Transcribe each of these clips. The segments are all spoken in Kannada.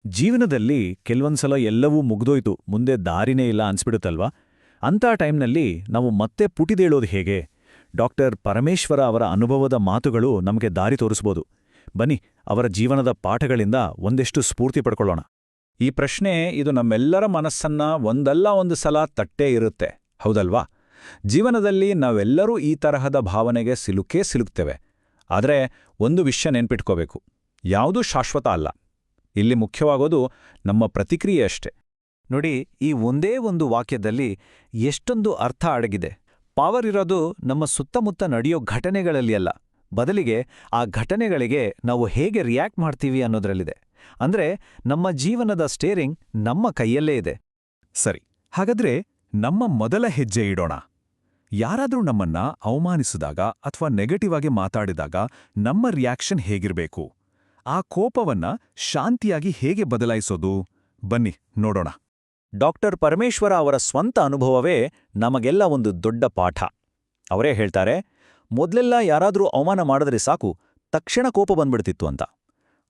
ಜೀವನದಲ್ಲಿ ಕೆಲವೊಂದ್ಸಲ ಎಲ್ಲವೂ ಮುಗ್ದೋಯ್ತು, ಮುಂದೆ ದಾರಿನೇ ಇಲ್ಲ ಅನ್ಸ್ಬಿಡುತ್ತಲ್ವಾ? ಅಂಥ ಟೈಮ್ನಲ್ಲಿ ನಾವು ಮತ್ತೆ ಪುಟಿದೇಳೋದು ಹೇಗೆ? ಡಾಕ್ಟರ್ ಪರಮೇಶ್ವರ ಅವರ ಅನುಭವದ ಮಾತುಗಳು ನಮಗೆ ದಾರಿ ತೋರಿಸ್ಬೋದು. ಬನ್ನಿ, ಅವರ ಜೀವನದ ಪಾಠಗಳಿಂದ ಒಂದೆಷ್ಟು ಸ್ಫೂರ್ತಿ ಪಡ್ಕೊಳ್ಳೋಣ. ಈ ಪ್ರಶ್ನೆ ಇದು ನಮ್ಮೆಲ್ಲರ ಮನಸ್ಸನ್ನ ಒಂದಲ್ಲ ಒಂದು ಸಲ ತಟ್ಟೇ ಇರುತ್ತೆ, ಹೌದಲ್ವಾ? ಜೀವನದಲ್ಲಿ ನಾವೆಲ್ಲರೂ ಈ ತರಹದ ಭಾವನೆಗೆ ಸಿಲುಕ್ತೇವೆ. ಆದರೆ ಒಂದು ವಿಷಯ ನೆನ್ಪಿಟ್ಕೋಬೇಕು, ಯಾವುದೂ ಶಾಶ್ವತ ಅಲ್ಲ. ಇಲ್ಲಿ ಮುಖ್ಯವಾಗೋದು ನಮ್ಮ ಪ್ರತಿಕ್ರಿಯೆ ಅಷ್ಟೆ. ನೋಡಿ, ಈ ಒಂದೇ ಒಂದು ವಾಕ್ಯದಲ್ಲಿ ಎಷ್ಟೊಂದು ಅರ್ಥ ಅಡಗಿದೆ. ಪವರ್ ಇರೋದು ನಮ್ಮ ಸುತ್ತಮುತ್ತ ನಡೆಯೋ ಘಟನೆಗಳಲ್ಲಿ ಅಲ್ಲ, ಬದಲಿಗೆ ಆ ಘಟನೆಗಳಿಗೆ ನಾವು ಹೇಗೆ ರಿಯಾಕ್ಟ್ ಮಾಡ್ತೀವಿ ಅನ್ನೋದ್ರಲ್ಲಿದೆ. ಅಂದ್ರೆ ನಮ್ಮ ಜೀವನದ ಸ್ಟೇರಿಂಗ್ ನಮ್ಮ ಕೈಯಲ್ಲೇ ಇದೆ. ಸರಿ, ಹಾಗಾದ್ರೆ ನಮ್ಮ ಮೊದಲ ಹೆಜ್ಜೆ ಇಡೋಣ. ಯಾರಾದ್ರೂ ನಮ್ಮನ್ನ ಅವಮಾನಿಸಿದಾಗ ಅಥವಾ ನೆಗೆಟಿವ್ ಆಗಿ ಮಾತಾಡಿದಾಗ ನಮ್ಮ ರಿಯಾಕ್ಷನ್ ಹೇಗಿರ್ಬೇಕು? ಆ ಕೋಪವನ್ನ ಶಾಂತಿಯಾಗಿ ಹೇಗೆ ಬದಲಾಯಿಸೋದು? ಬನ್ನಿ ನೋಡೋಣ. ಡಾಕ್ಟರ್ ಪರಮೇಶ್ವರ ಅವರ ಸ್ವಂತ ಅನುಭವವೇ ನಮಗೆಲ್ಲ ಒಂದು ದೊಡ್ಡ ಪಾಠ. ಅವರೇ ಹೇಳ್ತಾರೆ, ಮೊದಲೆಲ್ಲ ಯಾರಾದ್ರೂ ಅವಮಾನ ಮಾಡಿದ್ರೆ ಸಾಕು, ತಕ್ಷಣ ಕೋಪ ಬಂದ್ಬಿಡ್ತಿತ್ತು ಅಂತ.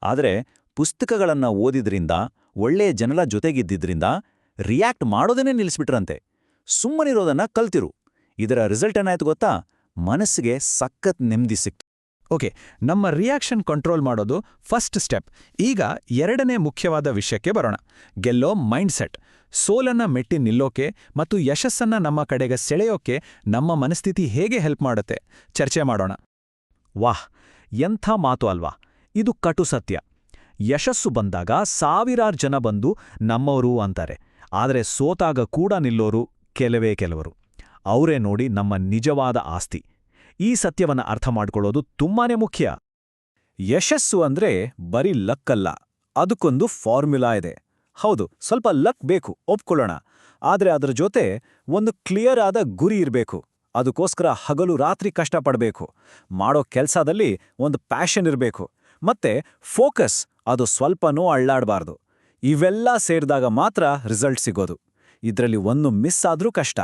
ಆದರೆ ಪುಸ್ತಕಗಳನ್ನ ಓದಿದ್ರಿಂದ, ಒಳ್ಳೆ ಜನರ ಜೊತೆಗಿದ್ದಿದ್ರಿಂದ ರಿಯಾಕ್ಟ್ ಮಾಡೋದನ್ನೇ ನಿಲ್ಲಿಸ್ಬಿಟ್ರಂತೆ. ಸುಮ್ಮನಿರೋದನ್ನ ಕಲ್ತಿರು. ಇದರ ರಿಸಲ್ಟ್ ಏನಾಯ್ತು ಗೊತ್ತಾ? ಮನಸ್ಸಿಗೆ ಸಖತ್ ನೆಮ್ಮದಿ ಸಿಕ್ತು. ಓಕೆ, ನಮ್ಮ ರಿಯಾಕ್ಷನ್ ಕಂಟ್ರೋಲ್ ಮಾಡೋದು ಫಸ್ಟ್ ಸ್ಟೆಪ್. ಈಗ ಎರಡನೇ ಮುಖ್ಯವಾದ ವಿಷಯಕ್ಕೆ ಬರೋಣ. ಗೆಲ್ಲೋ ಮೈಂಡ್ಸೆಟ್. ಸೋಲನ್ನ ಮೆಟ್ಟಿ ನಿಲ್ಲೋಕೆ ಮತ್ತು ಯಶಸ್ಸನ್ನ ನಮ್ಮ ಕಡೆಗೆ ಸೆಳೆಯೋಕೆ ನಮ್ಮ ಮನಸ್ಥಿತಿ ಹೇಗೆ ಹೆಲ್ಪ್ ಮಾಡುತ್ತೆ ಚರ್ಚೆ ಮಾಡೋಣ. ವಾಹ್, ಎಂಥ ಮಾತು ಅಲ್ವಾ? ಇದು ಕಟು ಸತ್ಯ. ಯಶಸ್ಸು ಬಂದಾಗ ಸಾವಿರಾರು ಜನ ಬಂದು ನಮ್ಮವರು ಅಂತಾರೆ. ಆದರೆ ಸೋತಾಗ ಕೂಡ ನಿಲ್ಲೋರು ಕೆಲವರು. ಅವರೇ ನೋಡಿ ನಮ್ಮ ನಿಜವಾದ ಆಸ್ತಿ. ಈ ಸತ್ಯವನ್ನ ಅರ್ಥ ಮಾಡ್ಕೊಳ್ಳೋದು ತುಂಬಾನೇ ಮುಖ್ಯ. ಯಶಸ್ಸು ಅಂದ್ರೆ ಬರೀ ಲಕ್ ಅಲ್ಲ, ಅದಕ್ಕೊಂದು ಫಾರ್ಮ್ಯುಲಾ ಇದೆ. ಹೌದು, ಸ್ವಲ್ಪ ಲಕ್ ಬೇಕು, ಒಪ್ಕೊಳ್ಳೋಣ. ಆದ್ರೆ ಅದರ ಜೊತೆ ಒಂದು ಕ್ಲಿಯರ್ ಆದ ಗುರಿ ಇರಬೇಕು. ಅದಕ್ಕೋಸ್ಕರ ಹಗಲು ರಾತ್ರಿ ಕಷ್ಟಪಡಬೇಕು. ಮಾಡೋ ಕೆಲ್ಸದಲ್ಲಿ ಒಂದು ಪ್ಯಾಷನ್ ಇರಬೇಕು. ಮತ್ತೆ ಫೋಕಸ್, ಅದು ಸ್ವಲ್ಪನೂ ಅಳ್ಳಾಡಬಾರ್ದು. ಇವೆಲ್ಲ ಸೇರಿದಾಗ ಮಾತ್ರ ರಿಸಲ್ಟ್ ಸಿಗೋದು. ಇದರಲ್ಲಿ ಒಂದು ಮಿಸ್ ಆದ್ರೂ ಕಷ್ಟ.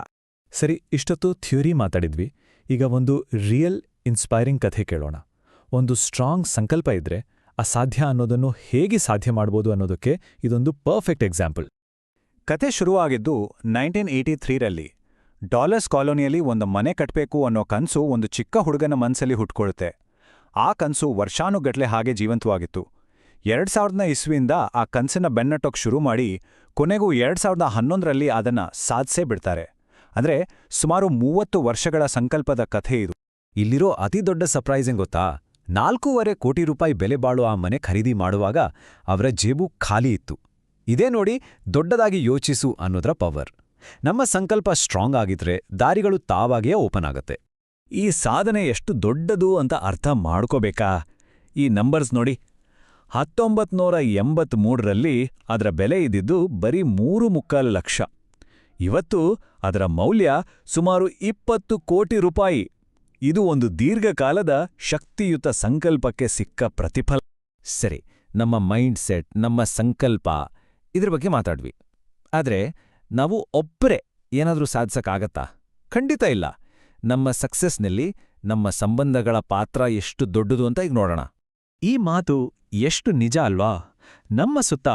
ಸರಿ, ಇಷ್ಟೊತ್ತು ಥಿಯರಿ ಮಾತಾಡಿದ್ವಿ. ಈಗ ಒಂದು ರಿಯಲ್ ಇನ್ಸ್ಪೈರಿಂಗ್ ಕಥೆ ಕೇಳೋಣ. ಒಂದು ಸ್ಟ್ರಾಂಗ್ ಸಂಕಲ್ಪ ಇದ್ರೆ ಅಸಾಧ್ಯ ಅನ್ನೋದನ್ನು ಹೇಗೆ ಸಾಧ್ಯ ಮಾಡ್ಬೋದು ಅನ್ನೋದಕ್ಕೆ ಇದೊಂದು ಪರ್ಫೆಕ್ಟ್ ಎಕ್ಸಾಂಪಲ್. ಕತೆ ಶುರುವಾಗಿದ್ದು 1983ರಲ್ಲಿ. ಡಾಲರ್ಸ್ ಕಾಲೋನಿಯಲ್ಲಿ ಒಂದು ಮನೆ ಕಟ್ಟಬೇಕು ಅನ್ನೋ ಕನ್ಸು ಒಂದು ಚಿಕ್ಕ ಹುಡುಗನ ಮನಸ್ಸಲ್ಲಿ ಹುಟ್ಕೊಳುತ್ತೆ. ಆ ಕನ್ಸು ವರ್ಷಾನುಗಟ್ಲೆ ಹಾಗೆ ಜೀವಂತವಾಗಿತ್ತು. 2000ನೇ ಇಸ್ವಿಯಿಂದ ಆ ಕನ್ಸನ್ನ ಬೆನ್ನಟ್ಟೋಕ್ ಶುರು ಮಾಡಿ ಕೊನೆಗೂ 2011ರಲ್ಲಿ ಅದನ್ನ ಸಾಧಿಸೇ ಬಿಡ್ತಾರೆ. ಅಂದ್ರೆ ಸುಮಾರು 30 ವರ್ಷಗಳ ಸಂಕಲ್ಪದ ಕಥೆ ಇದು. ಇಲ್ಲಿರೋ ಅತಿ ದೊಡ್ಡ ಸರ್ಪ್ರೈಸಿಂಗ್ ಗೊತ್ತಾ? 4.5 ಕೋಟಿ ರೂಪಾಯಿ ಬೆಲೆ ಬಾಳೋ ಆ ಮನೆ ಖರೀದಿ ಮಾಡುವಾಗ ಅವರ ಜೇಬು ಖಾಲಿ ಇತ್ತು. ಇದೇ ನೋಡಿ, ದೊಡ್ಡದಾಗಿ ಯೋಚಿಸು ಅನ್ನೋದ್ರ ಪವರ್. ನಮ್ಮ ಸಂಕಲ್ಪ ಸ್ಟ್ರಾಂಗ್ ಆಗಿದ್ರೆ ದಾರಿಗಳು ತಾವಾಗಿಯೇ ಓಪನ್ ಆಗತ್ತೆ. ಈ ಸಾಧನೆ ಎಷ್ಟು ದೊಡ್ಡದು ಅಂತ ಅರ್ಥ ಮಾಡ್ಕೋಬೇಕಾ? ಈ ನಂಬರ್ಸ್ ನೋಡಿ. 1983ರಲ್ಲಿ ಅದರ ಬೆಲೆ ಇದ್ದಿದ್ದು ಬರೀ 3.25 ಲಕ್ಷ. ಇವತ್ತು ಅದರ ಮೌಲ್ಯ ಸುಮಾರು 20 ಕೋಟಿ ರೂಪಾಯಿ. ಇದು ಒಂದು ದೀರ್ಘಕಾಲದ ಶಕ್ತಿಯುತ ಸಂಕಲ್ಪಕ್ಕೆ ಸಿಕ್ಕ ಪ್ರತಿಫಲ. ಸರಿ, ನಮ್ಮ ಮೈಂಡ್ ಸೆಟ್, ನಮ್ಮ ಸಂಕಲ್ಪ, ಇದ್ರ ಬಗ್ಗೆ ಮಾತಾಡ್ವಿ. ಆದ್ರೆ ನಾವು ಒಬ್ಬರೇ ಏನಾದ್ರೂ ಸಾಧಿಸಕ್ಕಾಗತ್ತಾ? ಖಂಡಿತ ಇಲ್ಲ. ನಮ್ಮ ಸಕ್ಸಸ್ನಲ್ಲಿ ನಮ್ಮ ಸಂಬಂಧಗಳ ಪಾತ್ರ ಎಷ್ಟು ದೊಡ್ಡದು ಅಂತ ಈಗ ನೋಡೋಣ. ಈ ಮಾತು ಎಷ್ಟು ನಿಜ ಅಲ್ವಾ? ನಮ್ಮ ಸುತ್ತ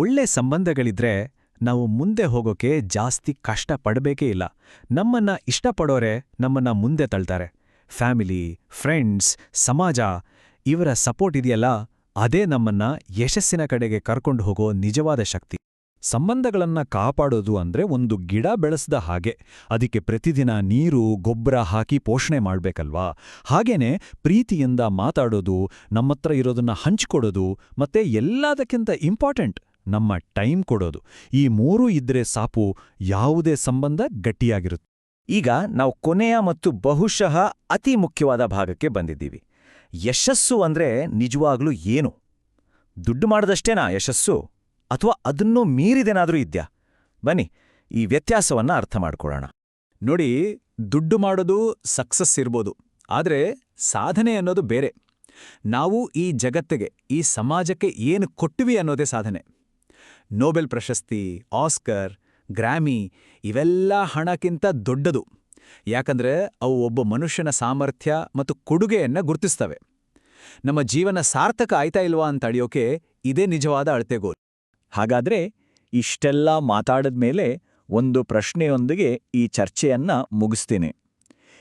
ಒಳ್ಳೆ ಸಂಬಂಧಗಳಿದ್ರೆ ನಾವು ಮುಂದೆ ಹೋಗೋಕೆ ಜಾಸ್ತಿ ಕಷ್ಟ ಪಡಬೇಕೇ ಇಲ್ಲ. ನಮ್ಮನ್ನ ಇಷ್ಟಪಡೋರೆ ನಮ್ಮನ್ನ ಮುಂದೆ ತಳ್ತಾರೆ. ಫ್ಯಾಮಿಲಿ, ಫ್ರೆಂಡ್ಸ್, ಸಮಾಜ, ಇವರ ಸಪೋರ್ಟ್ ಇದೆಯಲ್ಲ, ಅದೇ ನಮ್ಮನ್ನ ಯಶಸ್ಸಿನ ಕಡೆಗೆ ಕರ್ಕೊಂಡು ಹೋಗೋ ನಿಜವಾದ ಶಕ್ತಿ. ಸಂಬಂಧಗಳನ್ನ ಕಾಪಾಡೋದು ಅಂದ್ರೆ ಒಂದು ಗಿಡ ಬೆಳೆಸ್ದ ಹಾಗೆ. ಅದಕ್ಕೆ ಪ್ರತಿದಿನ ನೀರು, ಗೊಬ್ಬರ ಹಾಕಿ ಪೋಷಣೆ ಮಾಡ್ಬೇಕಲ್ವಾ? ಹಾಗೇನೆ ಪ್ರೀತಿಯಿಂದ ಮಾತಾಡೋದು, ನಮ್ಮತ್ರ ಇರೋದನ್ನ ಹಂಚ್ಕೊಡೋದು, ಮತ್ತೆ ಎಲ್ಲದಕ್ಕಿಂತ ಇಂಪಾರ್ಟೆಂಟ್ ನಮ್ಮ ಟೈಮ್ ಕೊಡೋದು. ಈ 3 ಇದ್ರೆ ಸಾಕು, ಯಾವುದೇ ಸಂಬಂಧ ಗಟ್ಟಿಯಾಗಿರುತ್ತೆ. ಈಗ ನಾವು ಕೊನೆಯ ಮತ್ತು ಬಹುಶಃ ಅತಿ ಮುಖ್ಯವಾದ ಭಾಗಕ್ಕೆ ಬಂದಿದ್ದೀವಿ. ಯಶಸ್ಸು ಅಂದ್ರೆ ನಿಜವಾಗ್ಲೂ ಏನು? ದುಡ್ಡು ಮಾಡೋದಷ್ಟೇನಾ ಯಶಸ್ಸು? ಅಥವಾ ಅದನ್ನೂ ಮೀರಿದೇನಾದ್ರೂ ಇದ್ಯಾ? ಬನ್ನಿ, ಈ ವ್ಯತ್ಯಾಸವನ್ನ ಅರ್ಥ ಮಾಡ್ಕೊಳ್ಳೋಣ. ನೋಡಿ, ದುಡ್ಡು ಮಾಡೋದು ಸಕ್ಸಸ್ ಇರ್ಬೋದು, ಆದ್ರೆ ಸಾಧನೆ ಅನ್ನೋದು ಬೇರೆ. ನಾವು ಈ ಜಗತ್ತಿಗೆ, ಈ ಸಮಾಜಕ್ಕೆ ಏನು ಕೊಟ್ಟಿವಿ ಅನ್ನೋದೇ ಸಾಧನೆ. ನೊಬೆಲ್ ಪ್ರಶಸ್ತಿ, ಆಸ್ಕರ್, ಗ್ರಾಮಿ ಇವೆಲ್ಲ ಹಣಕ್ಕಿಂತ ದೊಡ್ಡದು. ಯಾಕಂದ್ರೆ ಅವು ಒಬ್ಬ ಮನುಷ್ಯನ ಸಾಮರ್ಥ್ಯ ಮತ್ತು ಕೊಡುಗೆಯನ್ನ ಗುರುತಿಸ್ತವೆ. ನಮ್ಮ ಜೀವನ ಸಾರ್ಥಕ ಆಯ್ತಾ ಇಲ್ವಾ ಅಂತ ಅಳಿಯೋಕೆ ಇದೇ ನಿಜವಾದ ಅಳತೆಗೋಲು. ಹಾಗಾದ್ರೆ ಇಷ್ಟೆಲ್ಲ ಮಾತಾಡಿದ್ಮೇಲೆ ಒಂದು ಪ್ರಶ್ನೆಯೊಂದಿಗೆ ಈ ಚರ್ಚೆಯನ್ನ ಮುಗಿಸ್ತೀನಿ.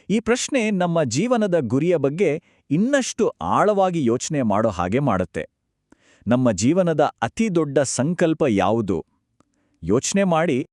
ಈ ಪ್ರಶ್ನೆ ನಮ್ಮ ಜೀವನದ ಗುರಿಯ ಬಗ್ಗೆ ಇನ್ನಷ್ಟು ಆಳವಾಗಿ ಯೋಚನೆ ಮಾಡೋ ಹಾಗೆ ಮಾಡುತ್ತೆ. ನಮ್ಮ ಜೀವನದ ಅತಿ ದೊಡ್ಡ ಸಂಕಲ್ಪ ಯಾವುದು? ಯೋಚನೆ ಮಾಡಿ